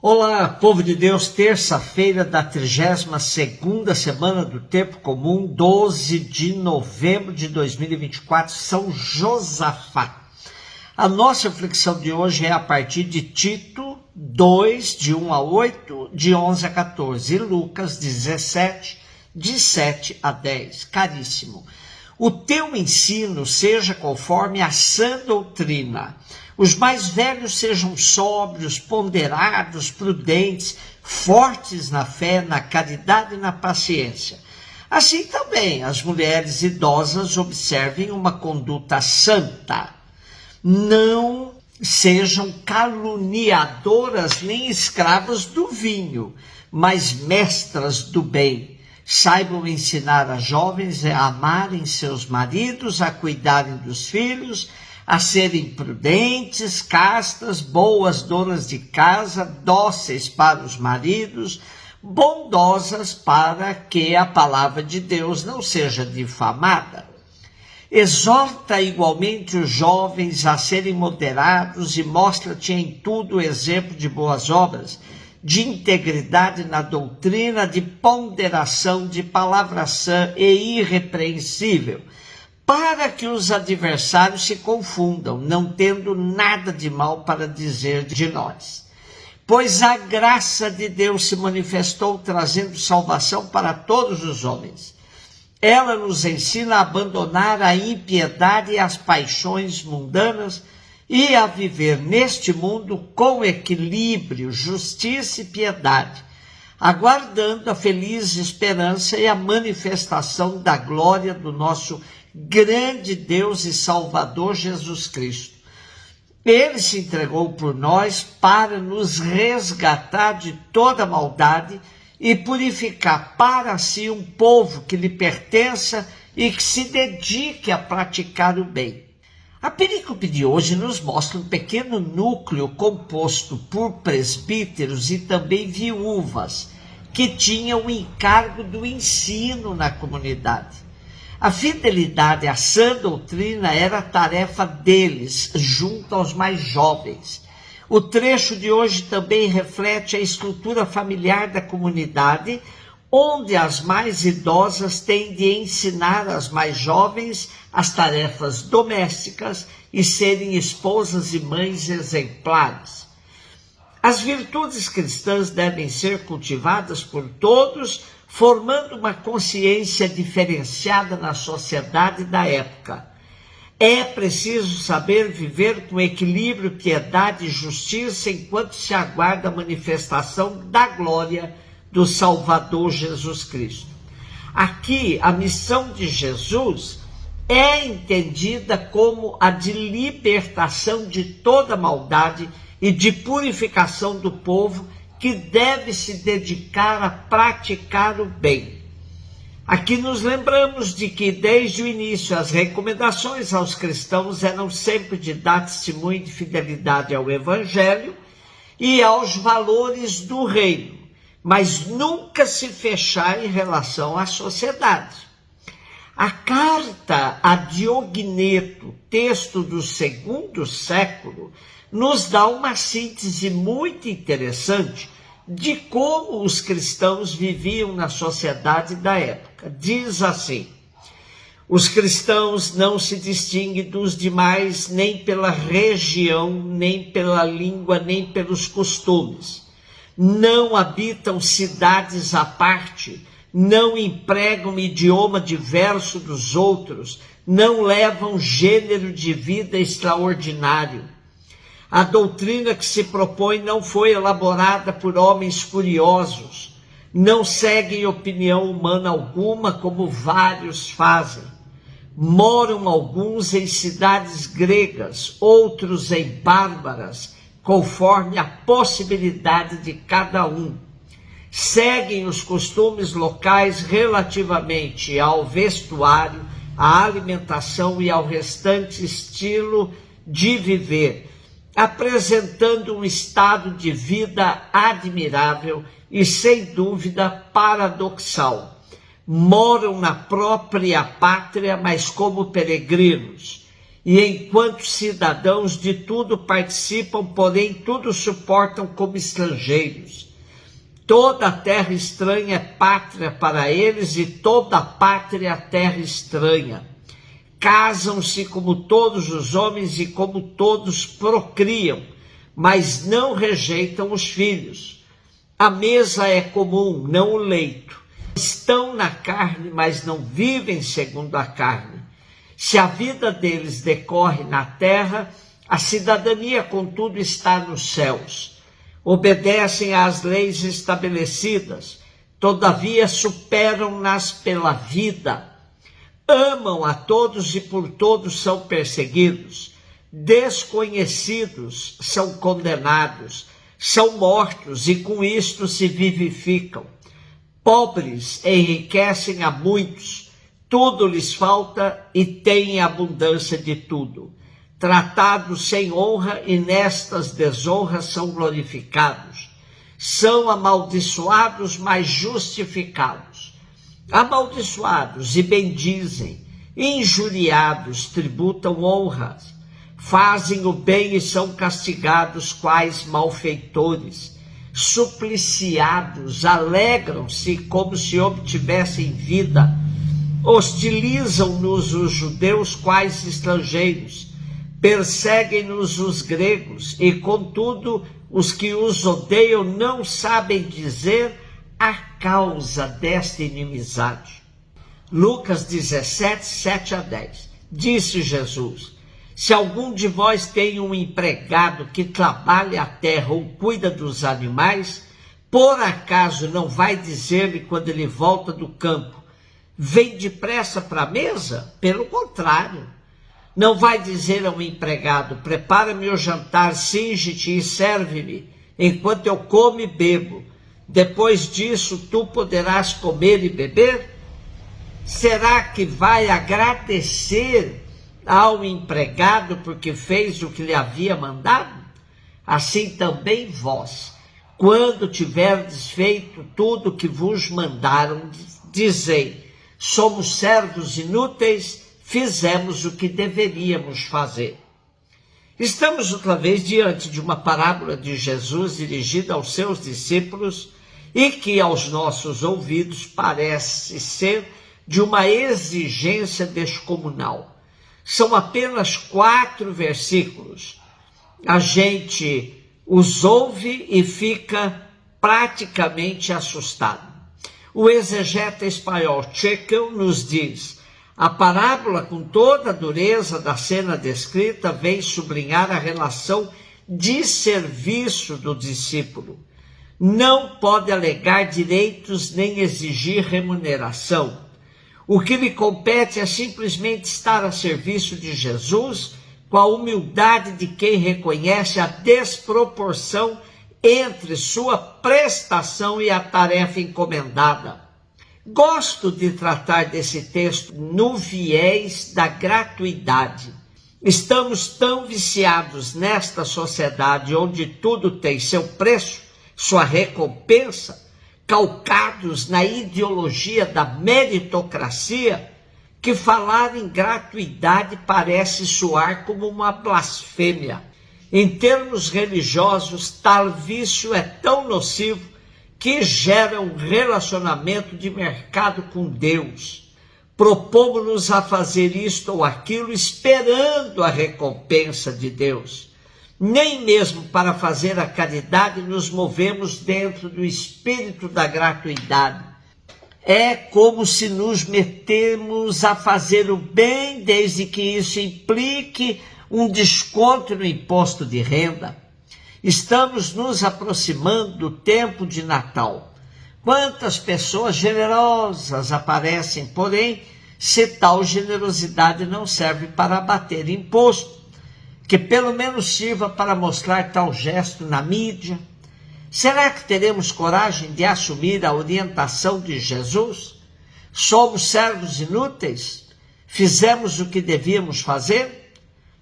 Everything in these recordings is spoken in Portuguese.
Olá, povo de Deus, terça-feira da 32ª semana do Tempo Comum, 12 de novembro de 2024, São Josafá. A nossa reflexão de hoje é a partir de Tito 2, de 1 a 8, de 11 a 14, e Lucas 17, de 7 a 10. Caríssimo, o teu ensino seja conforme a sã doutrina. Os mais velhos sejam sóbrios, ponderados, prudentes, fortes na fé, na caridade e na paciência. Assim também as mulheres idosas observem uma conduta santa. Não sejam caluniadoras nem escravas do vinho, mas mestras do bem. Saibam ensinar as jovens a amarem seus maridos, a cuidarem dos filhos, a serem prudentes, castas, boas donas de casa, dóceis para os maridos, bondosas para que a palavra de Deus não seja difamada. Exorta igualmente os jovens a serem moderados e mostra-te em tudo o exemplo de boas obras, de integridade na doutrina, de ponderação, de palavra sã e irrepreensível, para que os adversários se confundam, não tendo nada de mal para dizer de nós. Pois a graça de Deus se manifestou trazendo salvação para todos os homens. Ela nos ensina a abandonar a impiedade e as paixões mundanas e a viver neste mundo com equilíbrio, justiça e piedade, aguardando a feliz esperança e a manifestação da glória do nosso grande Deus e Salvador Jesus Cristo. Ele se entregou por nós para nos resgatar de toda maldade e purificar para si um povo que lhe pertença e que se dedique a praticar o bem. A perícope de hoje nos mostra um pequeno núcleo composto por presbíteros e também viúvas, que tinham o encargo do ensino na comunidade. A fidelidade à sã doutrina era a tarefa deles, junto aos mais jovens. O trecho de hoje também reflete a estrutura familiar da comunidade, onde as mais idosas têm de ensinar as mais jovens as tarefas domésticas e serem esposas e mães exemplares. As virtudes cristãs devem ser cultivadas por todos, formando uma consciência diferenciada na sociedade da época. É preciso saber viver com equilíbrio, piedade e justiça enquanto se aguarda a manifestação da glória do Salvador Jesus Cristo. Aqui, a missão de Jesus é entendida como a de libertação de toda maldade e de purificação do povo, que deve se dedicar a praticar o bem. Aqui nos lembramos de que, desde o início, as recomendações aos cristãos eram sempre de dar testemunho de fidelidade ao Evangelho e aos valores do reino, mas nunca se fechar em relação à sociedade. A carta a Diogneto, texto do 2º século, nos dá uma síntese muito interessante de como os cristãos viviam na sociedade da época. Diz assim: os cristãos não se distinguem dos demais nem pela região, nem pela língua, nem pelos costumes. Não habitam cidades à parte, não empregam idioma diverso dos outros, não levam gênero de vida extraordinário. A doutrina que se propõe não foi elaborada por homens curiosos, não seguem opinião humana alguma, como vários fazem. Moram alguns em cidades gregas, outros em bárbaras, conforme a possibilidade de cada um. Seguem os costumes locais relativamente ao vestuário, à alimentação e ao restante estilo de viver, apresentando um estado de vida admirável e, sem dúvida, paradoxal. Moram na própria pátria, mas como peregrinos, e enquanto cidadãos de tudo participam, porém tudo suportam como estrangeiros. Toda terra estranha é pátria para eles, e toda pátria é terra estranha. Casam-se como todos os homens e como todos procriam, mas não rejeitam os filhos. A mesa é comum, não o leito. Estão na carne, mas não vivem segundo a carne. Se a vida deles decorre na terra, a cidadania, contudo, está nos céus. Obedecem às leis estabelecidas, todavia superam-nas pela vida. Amam a todos e por todos são perseguidos. Desconhecidos são condenados, são mortos e com isto se vivificam. Pobres enriquecem a muitos, tudo lhes falta e têm abundância de tudo. Tratados sem honra e nestas desonras são glorificados. São amaldiçoados, mas justificados. Amaldiçoados e bendizem, injuriados tributam honras. Fazem o bem e são castigados quais malfeitores. Supliciados alegram-se como se obtivessem vida. Hostilizam-nos os judeus quais estrangeiros. Perseguem-nos os gregos, e contudo os que os odeiam não sabem dizer a causa desta inimizade. Lucas 17, 7-10. Disse Jesus: se algum de vós tem um empregado que trabalha a terra ou cuida dos animais, por acaso não vai dizer-lhe quando ele volta do campo: vem depressa para a mesa? Pelo contrário, não vai dizer ao empregado: prepara-me o jantar, cinge-te e serve-me, enquanto eu como e bebo. Depois disso, tu poderás comer e beber? Será que vai agradecer ao empregado porque fez o que lhe havia mandado? Assim também vós, quando tiverdes feito tudo o que vos mandaram, dizei: somos servos inúteis, fizemos o que deveríamos fazer. Estamos outra vez diante de uma parábola de Jesus dirigida aos seus discípulos e que aos nossos ouvidos parece ser de uma exigência descomunal. São apenas 4 versículos. A gente os ouve e fica praticamente assustado. O exegeta espanhol Chequel nos diz: a parábola, com toda a dureza da cena descrita, vem sublinhar a relação de serviço do discípulo. Não pode alegar direitos nem exigir remuneração. O que lhe compete é simplesmente estar a serviço de Jesus, com a humildade de quem reconhece a desproporção entre sua prestação e a tarefa encomendada. Gosto de tratar desse texto no viés da gratuidade. Estamos tão viciados nesta sociedade onde tudo tem seu preço, sua recompensa, calcados na ideologia da meritocracia, que falar em gratuidade parece soar como uma blasfêmia. Em termos religiosos, tal vício é tão nocivo que gera um relacionamento de mercado com Deus. Propomos-nos a fazer isto ou aquilo esperando a recompensa de Deus. Nem mesmo para fazer a caridade nos movemos dentro do espírito da gratuidade. É como se nos metemos a fazer o bem, desde que isso implique um desconto no imposto de renda. Estamos nos aproximando do tempo de Natal. Quantas pessoas generosas aparecem, porém, se tal generosidade não serve para abater imposto, que pelo menos sirva para mostrar tal gesto na mídia. Será que teremos coragem de assumir a orientação de Jesus? Somos servos inúteis? Fizemos o que devíamos fazer?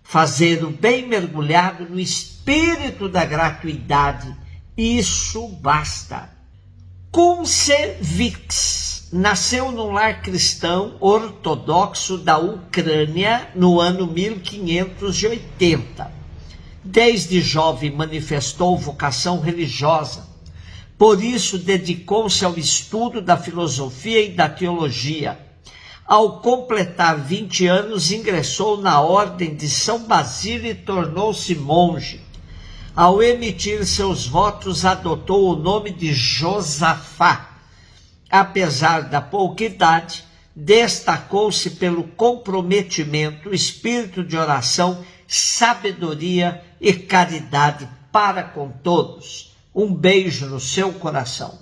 Fazer o bem mergulhado no espírito da gratuidade. Isso basta. Cum se vix, nasceu num lar cristão ortodoxo da Ucrânia no ano 1580. Desde jovem manifestou vocação religiosa. Por isso dedicou-se ao estudo da filosofia e da teologia. Ao completar 20 anos, ingressou na Ordem de São Basílio e tornou-se monge. Ao emitir seus votos, adotou o nome de Josafá. Apesar da pouca idade, destacou-se pelo comprometimento, espírito de oração, sabedoria e caridade para com todos. Um beijo no seu coração.